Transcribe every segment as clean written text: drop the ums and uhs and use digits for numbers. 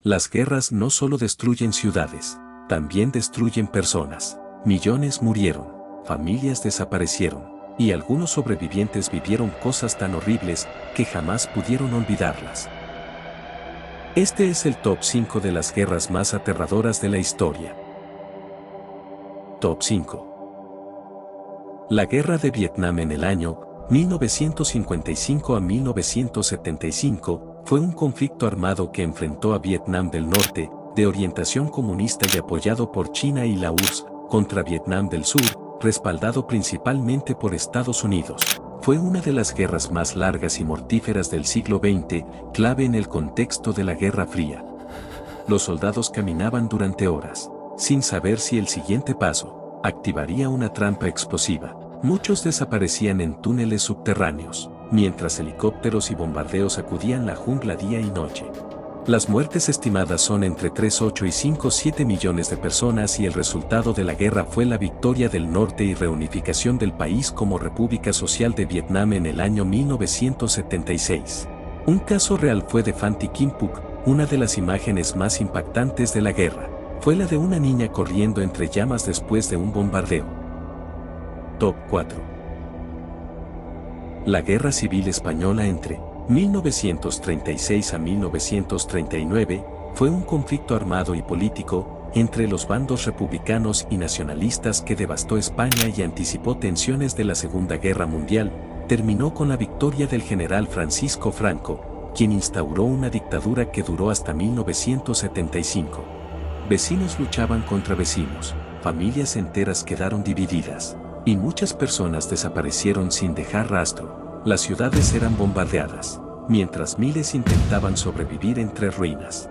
Las guerras no solo destruyen ciudades, también destruyen personas. Millones murieron, familias desaparecieron, y algunos sobrevivientes vivieron cosas tan horribles que jamás pudieron olvidarlas. Este es el top 5 de las guerras más aterradoras de la historia. Top 5. La Guerra de Vietnam en el año 1955 a 1975 fue un conflicto armado que enfrentó a Vietnam del Norte, de orientación comunista y apoyado por China y la URSS, contra Vietnam del Sur, respaldado principalmente por Estados Unidos. Fue una de las guerras más largas y mortíferas del siglo XX, clave en el contexto de la Guerra Fría. Los soldados caminaban durante horas, sin saber si el siguiente paso activaría una trampa explosiva. Muchos desaparecían en túneles subterráneos, mientras helicópteros y bombardeos acudían la jungla día y noche. Las muertes estimadas son entre 3,8 y 5,7 millones de personas y el resultado de la guerra fue la victoria del norte y reunificación del país como República Social de Vietnam en el año 1976. Un caso real fue de Phan Thi Kim Phuc, una de las imágenes más impactantes de la guerra. Fue la de una niña corriendo entre llamas después de un bombardeo. Top 4. La Guerra Civil Española entre 1936 a 1939 fue un conflicto armado y político entre los bandos republicanos y nacionalistas que devastó España y anticipó tensiones de la Segunda Guerra Mundial. Terminó con la victoria del general Francisco Franco, quien instauró una dictadura que duró hasta 1975. Vecinos luchaban contra vecinos, familias enteras quedaron divididas, y muchas personas desaparecieron sin dejar rastro. Las ciudades eran bombardeadas, mientras miles intentaban sobrevivir entre ruinas.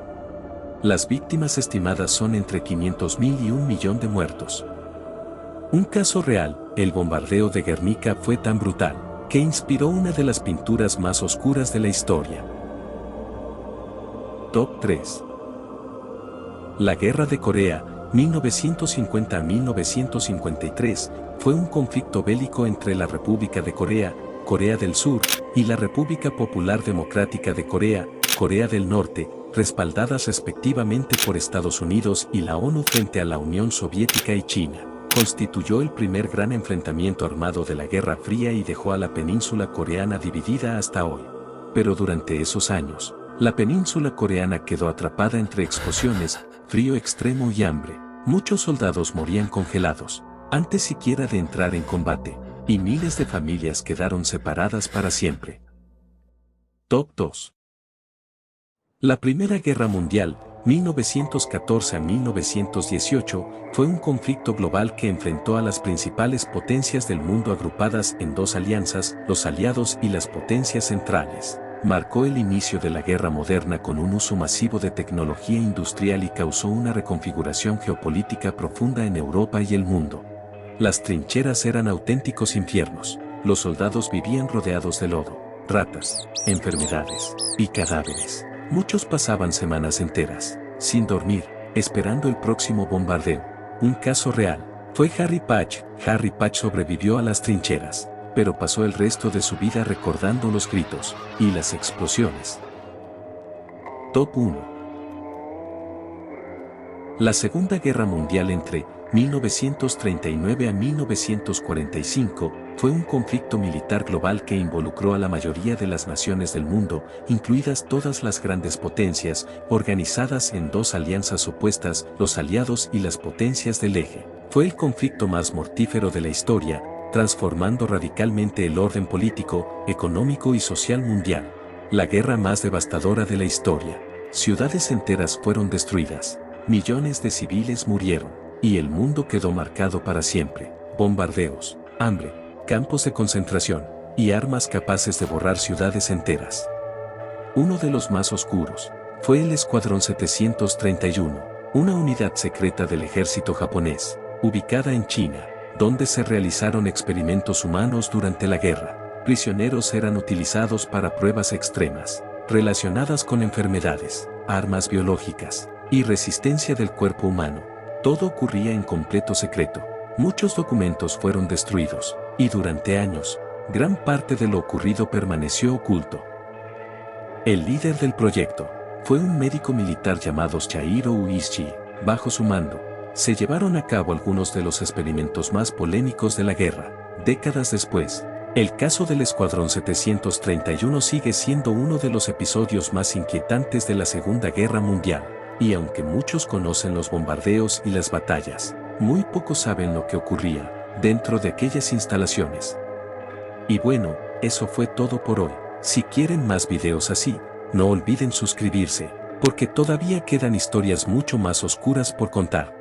Las víctimas estimadas son entre 500.000 y 1 millón de muertos. Un caso real, el bombardeo de Guernica fue tan brutal, que inspiró una de las pinturas más oscuras de la historia. Top 3. La Guerra de Corea, 1950 a 1953, fue un conflicto bélico entre la República de Corea, Corea del Sur, y la República Popular Democrática de Corea, Corea del Norte, respaldadas respectivamente por Estados Unidos y la ONU frente a la Unión Soviética y China. Constituyó el primer gran enfrentamiento armado de la Guerra Fría y dejó a la península coreana dividida hasta hoy. Pero durante esos años, la península coreana quedó atrapada entre explosiones, frío extremo y hambre. Muchos soldados morían congelados, antes siquiera de entrar en combate, y miles de familias quedaron separadas para siempre. Top 2. La Primera Guerra Mundial, 1914 a 1918, fue un conflicto global que enfrentó a las principales potencias del mundo agrupadas en dos alianzas, los aliados y las potencias centrales. Marcó el inicio de la guerra moderna con un uso masivo de tecnología industrial y causó una reconfiguración geopolítica profunda en Europa y el mundo. Las trincheras eran auténticos infiernos. Los soldados vivían rodeados de lodo, ratas, enfermedades y cadáveres. Muchos pasaban semanas enteras, sin dormir, esperando el próximo bombardeo. Un caso real fue Harry Patch. Harry Patch sobrevivió a las trincheras, pero pasó el resto de su vida recordando los gritos y las explosiones. Top 1. La Segunda Guerra Mundial entre 1939 a 1945 fue un conflicto militar global que involucró a la mayoría de las naciones del mundo, incluidas todas las grandes potencias, organizadas en dos alianzas opuestas, los aliados y las potencias del eje. Fue el conflicto más mortífero de la historia, transformando radicalmente el orden político, económico y social mundial. La guerra más devastadora de la historia. Ciudades enteras fueron destruidas, millones de civiles murieron, y el mundo quedó marcado para siempre. Bombardeos, hambre, campos de concentración, y armas capaces de borrar ciudades enteras. Uno de los más oscuros fue el Escuadrón 731, una unidad secreta del ejército japonés, ubicada en China, donde se realizaron experimentos humanos durante la guerra. Prisioneros eran utilizados para pruebas extremas, relacionadas con enfermedades, armas biológicas, y resistencia del cuerpo humano. Todo ocurría en completo secreto. Muchos documentos fueron destruidos, y durante años, gran parte de lo ocurrido permaneció oculto. El líder del proyecto Fue un médico militar llamado Chihiro Uishi. Bajo su mando, se llevaron a cabo algunos de los experimentos más polémicos de la guerra. Décadas después, el caso del Escuadrón 731 sigue siendo uno de los episodios más inquietantes de la Segunda Guerra Mundial. Y aunque muchos conocen los bombardeos y las batallas, muy pocos saben lo que ocurría dentro de aquellas instalaciones. Y bueno, eso fue todo por hoy. Si quieren más videos así, no olviden suscribirse, porque todavía quedan historias mucho más oscuras por contar.